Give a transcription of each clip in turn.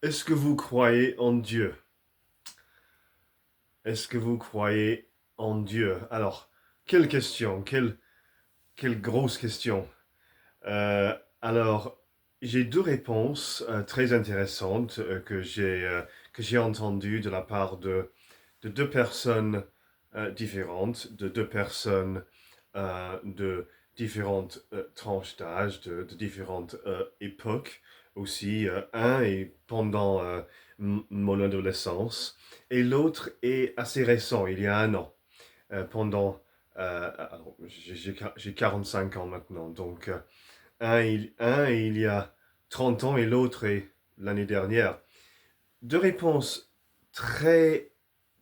Est-ce que vous croyez en Dieu? Est-ce que vous croyez en Dieu? Alors, quelle question, quelle grosse question. Euh, alors, j'ai deux réponses très intéressantes que j'ai entendues de la part de deux personnes différentes, de deux personnes de différentes tranches d'âge, de différentes époques aussi. Un est pendant mon adolescence et l'autre est assez récent, il y a un an, pendant... alors, j'ai 45 ans maintenant, donc un il y a 30 ans et l'autre est l'année dernière. Deux réponses très,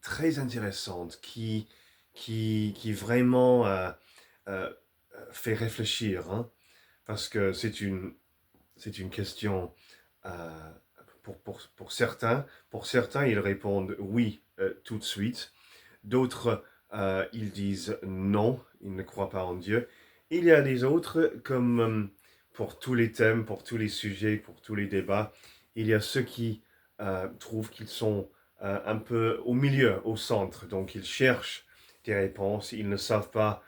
très intéressantes qui vraiment euh, fait réfléchir, hein, parce que c'est une question euh, pour certains, ils répondent oui tout de suite. D'autres, ils disent non, ils ne croient pas en Dieu. Il y a des autres, comme pour tous les thèmes, pour tous les sujets, pour tous les débats, il y a ceux qui trouvent qu'ils sont un peu au milieu, au centre. Donc ils cherchent des réponses, ils ne savent pas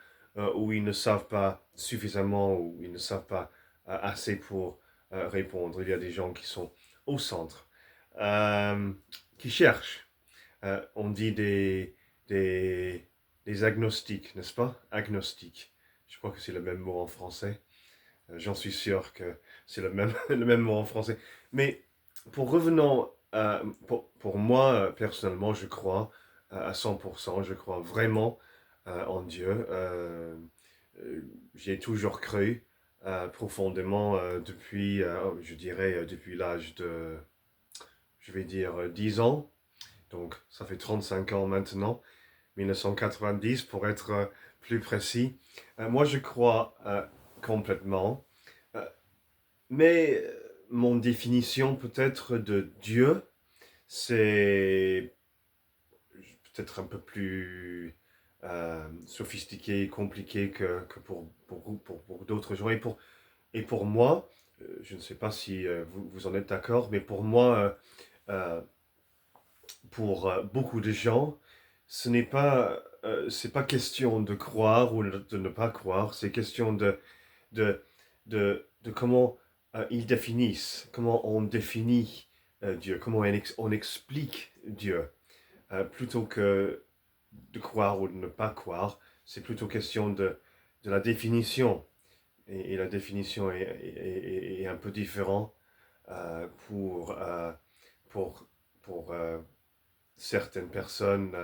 ou ils ne savent pas suffisamment ou ils ne savent pas assez pour répondre. Il y a des gens qui sont au centre, euh, qui cherchent. On dit des, des agnostiques, n'est-ce pas? Agnostiques. Je crois que c'est le même mot en français. J'en suis sûr que c'est le même, le même mot en français. Mais revenons, pour moi, personnellement, je crois à 100%, je crois vraiment en Dieu. J'ai toujours cru profondément depuis, je dirais, depuis l'âge de, je vais dire, 10 ans. Donc, ça fait 35 ans maintenant, 1990 pour être plus précis. Moi, je crois complètement. Euh, mais mon définition peut-être de Dieu, c'est peut-être un peu plus sophistiqué et compliqué que pour d'autres gens. Et pour moi, je ne sais pas si vous en êtes d'accord, mais pour moi, euh, pour beaucoup de gens, ce n'est pas, c'est pas question de croire ou de ne pas croire, c'est question de, de comment ils définissent, comment on définit Dieu, comment on explique Dieu, plutôt que de croire ou de ne pas croire, c'est plutôt question de la définition. Et la définition est un peu différente euh, pour, euh, pour, pour certaines personnes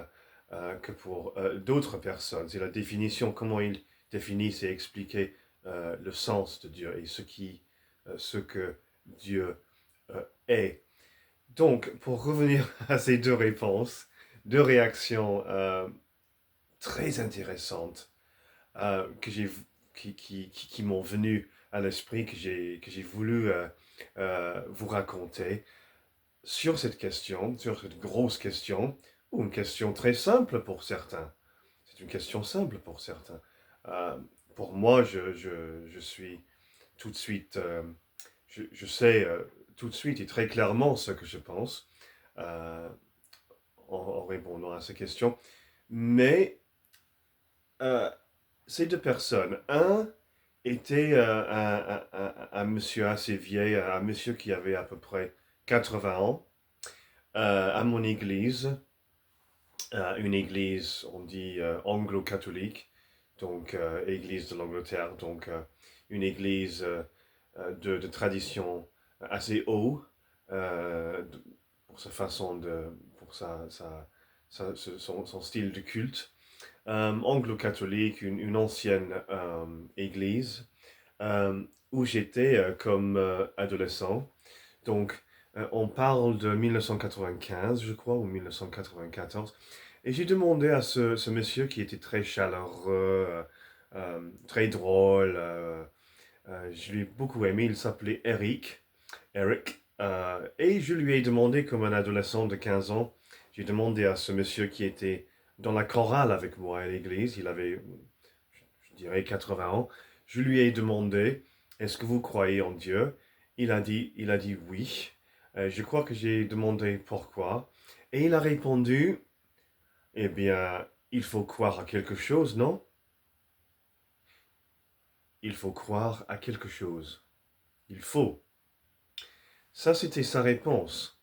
que pour d'autres personnes. C'est la définition, comment ils définissent et expliquent le sens de Dieu et ce que Dieu est. Donc, pour revenir à ces deux réponses, deux réactions très intéressantes que j'ai, qui m'ont venu à l'esprit, que j'ai voulu vous raconter sur cette question, sur cette grosse question, ou une question très simple pour certains. C'est une question simple pour certains. Euh, pour moi, je suis tout de suite, je sais tout de suite et très clairement ce que je pense euh, en répondant à ces questions. Mais euh, ces deux personnes, un était un monsieur assez vieil, un monsieur qui avait à peu près 80 ans, à mon église, une église, on dit anglo-catholique, donc église de l'Angleterre, donc une église de tradition assez haut pour sa façon de, pour son style de culte. Anglo-catholique, une ancienne église où j'étais comme adolescent. Donc, on parle de 1995, je crois, ou 1994. Et j'ai demandé à ce monsieur qui était très chaleureux, très drôle, je l'ai beaucoup aimé, il s'appelait Eric, et je lui ai demandé, comme un adolescent de 15 ans, j'ai demandé à ce monsieur qui était dans la chorale avec moi à l'église, il avait, je dirais, 80 ans, je lui ai demandé, est-ce que vous croyez en Dieu? Il a dit oui. Je crois que j'ai demandé pourquoi. Et il a répondu, eh bien, il faut croire à quelque chose, non? Il faut croire à quelque chose. Il faut. Ça, c'était sa réponse.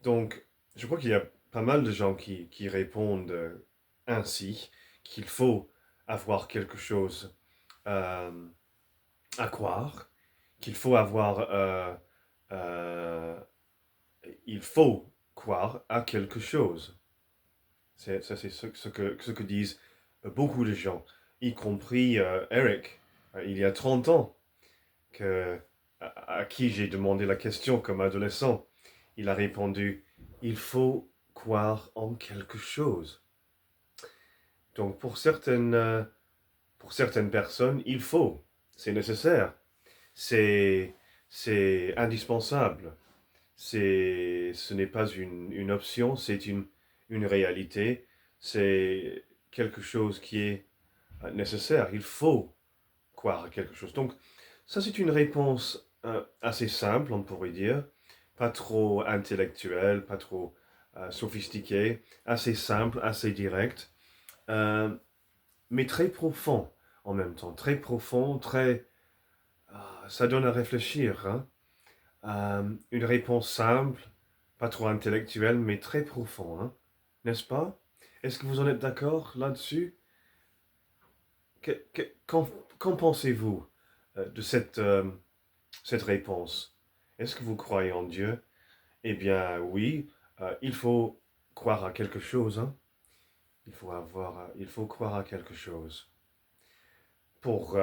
Donc, je crois qu'il y a pas mal de gens qui répondent ainsi, qu'il faut avoir quelque chose euh, à croire, qu'il faut avoir, euh, il faut croire à quelque chose. Ça, c'est ce que disent beaucoup de gens, y compris Eric, il y a 30 ans, que, à qui j'ai demandé la question comme adolescent. Il a répondu, il faut croire en quelque chose. Donc pour certaines personnes, il faut, c'est nécessaire, c'est, c'est indispensable. Ce n'est pas une option, c'est une réalité, c'est quelque chose qui est nécessaire. Il faut croire à quelque chose. Donc, ça, c'est une réponse assez simple, on pourrait dire, pas trop intellectuelle, pas trop sophistiquée, assez simple, assez direct, euh, mais très profond en même temps, très profond, très... ça donne à réfléchir, hein. Une réponse simple, pas trop intellectuelle, mais très profond, hein, n'est-ce pas? Est-ce que vous en êtes d'accord là-dessus? Qu'en qu'en pensez-vous de cette réponse? Est-ce que vous croyez en Dieu? Eh bien, oui, il faut croire à quelque chose, hein. Il faut croire à quelque chose. Pour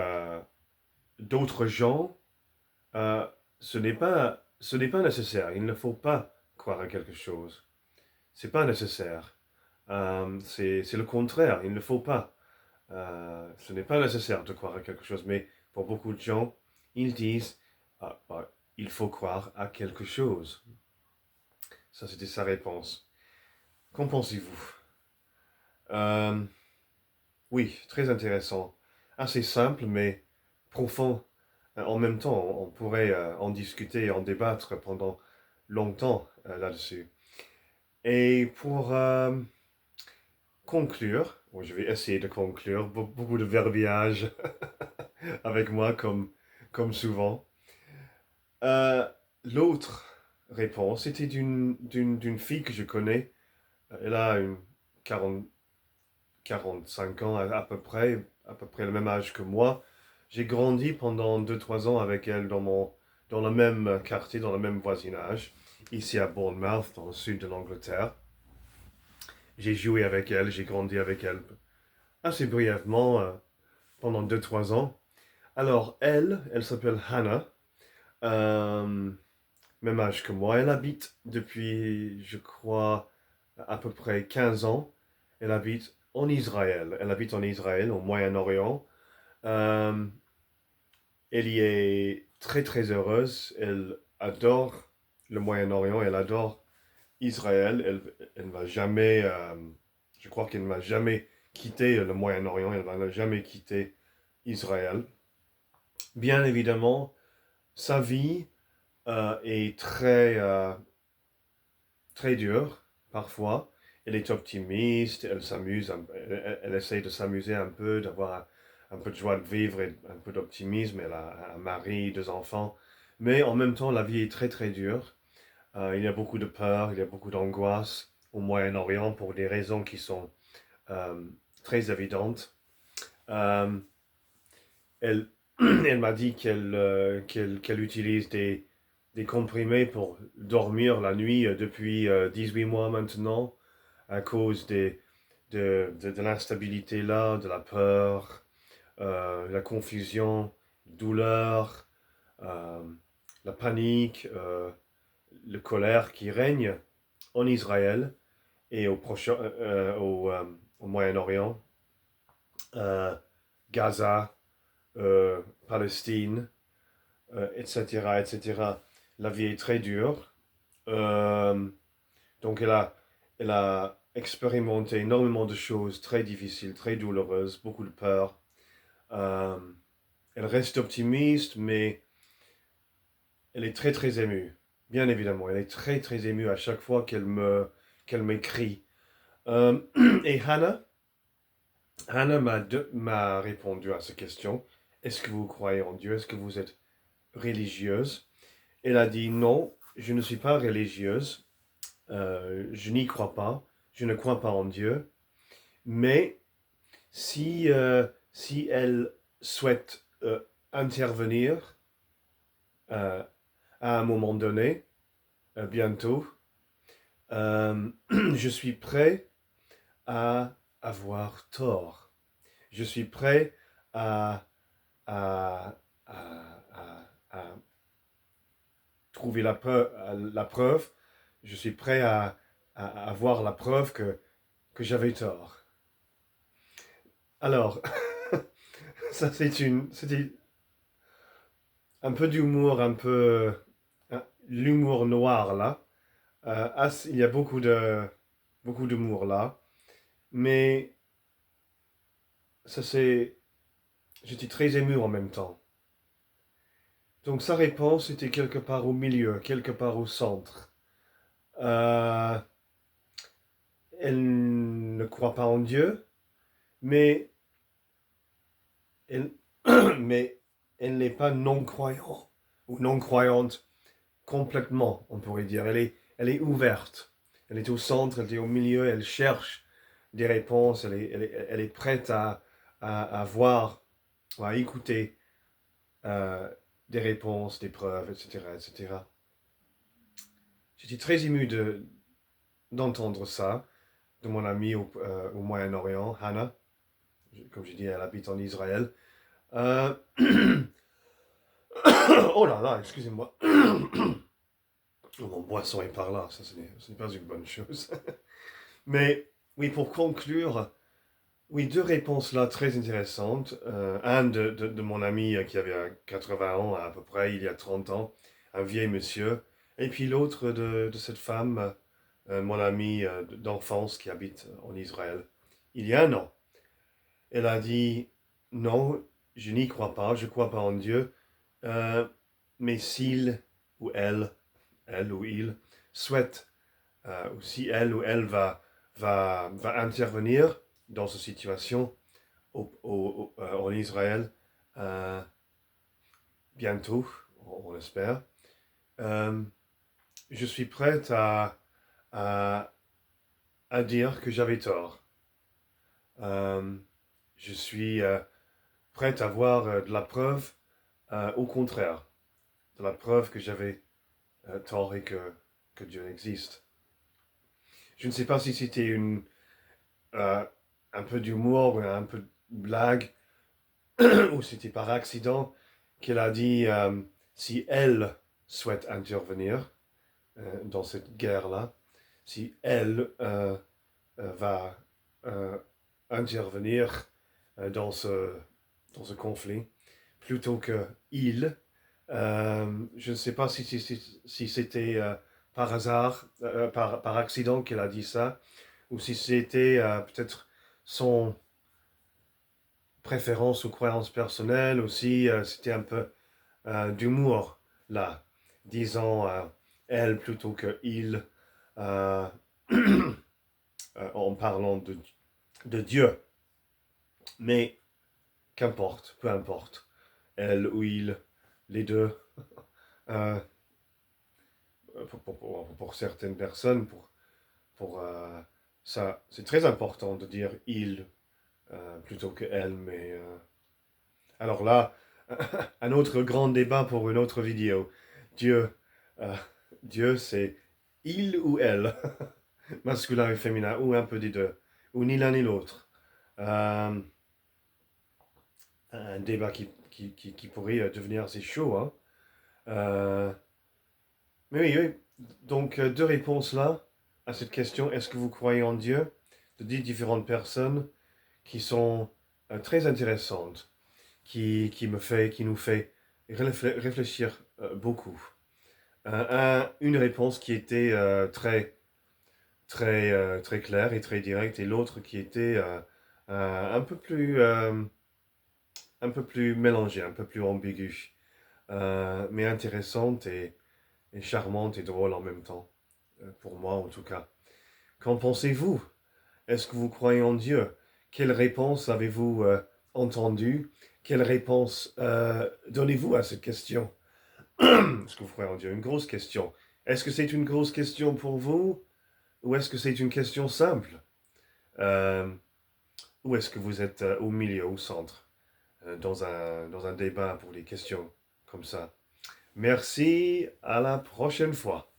d'autres gens, euh, ce n'est pas nécessaire. Il ne faut pas croire à quelque chose. C'est pas nécessaire. C'est le contraire. Il ne faut pas. Ce n'est pas nécessaire de croire à quelque chose. Mais pour beaucoup de gens, ils disent, il faut croire à quelque chose. Ça, c'était sa réponse. Qu'en pensez-vous? Euh, oui, très intéressant. Assez simple, mais profond. En même temps, on pourrait en discuter et en débattre pendant longtemps là-dessus. Et pour conclure, bon, je vais essayer de conclure, beaucoup de verbiage avec moi comme souvent. Euh, L'autre réponse était d'une fille que je connais. Elle a une 40 45 ans à peu près le même âge que moi. J'ai grandi pendant 2 3 ans avec elle dans le même quartier, dans le même voisinage, ici à Bournemouth, dans le sud de l'Angleterre. J'ai joué avec elle, j'ai grandi avec elle assez brièvement pendant 2 3 ans. Alors elle s'appelle Hannah, euh, même âge que moi. Elle habite depuis, je crois, à peu près 15 ans. Elle habite en Israël. Elle habite en Israël, au Moyen-Orient. Euh, Elle y est très très heureuse. Elle adore le Moyen-Orient. Elle adore Israël. Elle ne va jamais, je crois qu'elle ne va jamais quitter le Moyen-Orient. Elle ne va jamais quitter Israël. Bien évidemment, sa vie est très dure parfois. Elle est optimiste, elle s'amuse, elle essaie de s'amuser un peu, d'avoir un peu de joie de vivre et un peu d'optimisme. Elle a un mari, 2 enfants. Mais en même temps, la vie est très très dure. Il y a beaucoup de peur, il y a beaucoup d'angoisse au Moyen-Orient pour des raisons qui sont euh, très évidentes. Euh, elle elle m'a dit qu'elle utilise des comprimés pour dormir la nuit depuis 18 mois maintenant, à cause de l'instabilité là, de la peur, la confusion, douleur, euh, la panique, le colère qui règne en Israël et au Moyen-Orient, euh, Gaza, Palestine, etc., etc. La vie est très dure. Euh, donc elle a expérimenté énormément de choses très difficiles, très douloureuses, beaucoup de peur. Euh, Elle reste optimiste, mais elle est très très émue. bien évidemment. Elle est très très émue à chaque fois qu'elle m'écrit. Et Hannah m'a répondu à cette question. Est-ce que vous croyez en Dieu? Est-ce que vous êtes religieuse? Elle a dit non, je ne suis pas religieuse. Je n'y crois pas. Je ne crois pas en Dieu. Mais si elle souhaite intervenir euh, à un moment donné, bientôt, je suis prêt à avoir tort. Je suis prêt à, à, à trouver la preuve. Je suis prêt à avoir la preuve que j'avais tort. Alors, ça c'était un peu d'humour, un peu l'humour noir là. Il y a beaucoup d'humour là, mais ça c'est, j'étais très ému en même temps. Donc sa réponse était quelque part au milieu, quelque part au centre. Euh, Elle ne croit pas en Dieu, mais elle, mais elle n'est pas non-croyante ou non-croyante complètement, on pourrait dire. Elle est ouverte. Elle est au centre, elle est au milieu, elle cherche des réponses, elle est prête à voir, à écouter euh, des réponses, des preuves, etc., etc. J'étais très ému d'entendre ça de mon amie au Moyen-Orient, Hannah. Comme j'ai dit, elle habite en Israël. Euh, oh là là, excusez-moi. Mon boisson est par là, ça ce n'est pas une bonne chose. Mais oui, pour conclure, oui, deux réponses là très intéressantes. Un de mon ami qui avait 80 ans à peu près, il y a 30 ans, un vieil monsieur. Et puis l'autre de cette femme, mon ami d'enfance qui habite en Israël, il y a un an. Elle a dit, non, je n'y crois pas, je ne crois pas en Dieu, euh, mais s'il ou elle ou il souhaite, ou si elle ou elle va intervenir dans cette situation en Israël, euh, bientôt, on l'espère, euh, je suis prête à, à dire que j'avais tort. Euh, je suis prête à voir de la preuve au contraire, de la preuve que j'avais tort et que Dieu existe. Je ne sais pas si c'était euh, un peu d'humour, un peu de blague, ou c'était par accident qu'elle a dit si elle souhaite intervenir dans cette guerre-là, si elle va euh, intervenir dans ce conflit, plutôt que il. Je ne sais pas si c'était par hasard, par accident qu'elle a dit ça, ou si c'était peut-être son préférence ou croyance personnelle, ou si c'était un peu d'humour là, disant elle plutôt que il, euh, en parlant de Dieu. Mais qu'importe, peu importe, elle ou il, les deux. Euh, pour certaines personnes, ça, c'est très important de dire il plutôt que elle, mais alors là, un autre grand débat pour une autre vidéo. Dieu, euh, Dieu, c'est il ou elle, masculin et féminin, ou un peu des deux, ou ni l'un ni l'autre. Euh, un débat qui pourrait devenir assez chaud, hein. Euh, mais oui, oui. Donc, deux réponses là à cette question, est-ce que vous croyez en Dieu? De 10 différentes personnes qui sont très intéressantes, qui nous fait réfléchir beaucoup. Une réponse qui était très claire et très directe, et l'autre qui était un peu plus mélangée, un peu plus ambiguë, mais intéressante et charmante et drôle en même temps, pour moi en tout cas. Qu'en pensez-vous? Est-ce que vous croyez en Dieu? Quelle réponse avez-vous entendue? Quelle réponse donnez-vous à cette question? Est-ce que vous croyez en Dieu? Une grosse question. Est-ce que c'est une grosse question pour vous? Ou est-ce que c'est une question simple? Euh, ou est-ce que vous êtes au milieu, au centre, dans un débat pour les questions comme ça? Merci, à la prochaine fois.